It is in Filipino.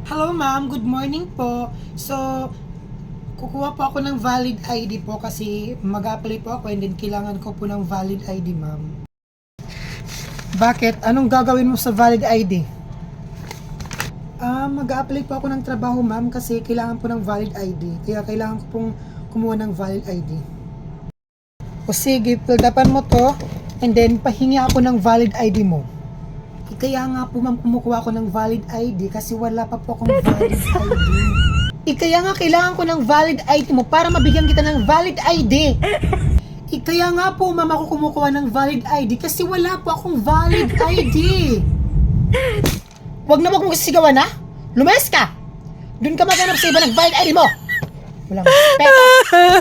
Hello ma'am, good morning po. So, kukuha po ako ng valid ID po kasi mag-apply po ako and then kailangan ko po ng valid ID ma'am. Bakit? Anong gagawin mo sa valid ID? Mag-apply po ako ng trabaho ma'am kasi kailangan po ng valid ID. Kaya kailangan ko pong kumuha ng valid ID. O sige, pildapan mo to and then pahingi ako ng valid ID mo. Kaya nga po ma'am kumukuha ako ng valid ID kasi wala pa po akong valid ID. Kaya nga kailangan ko ng valid ID mo para mabigyan kita ng valid ID. Kaya nga po ma'am ako kumukuha ng valid ID kasi wala po akong valid ID. Wag mong sisigawan ha? Lumayas ka! Doon ka maghanap sa iba ng valid ID mo! Walang respeto!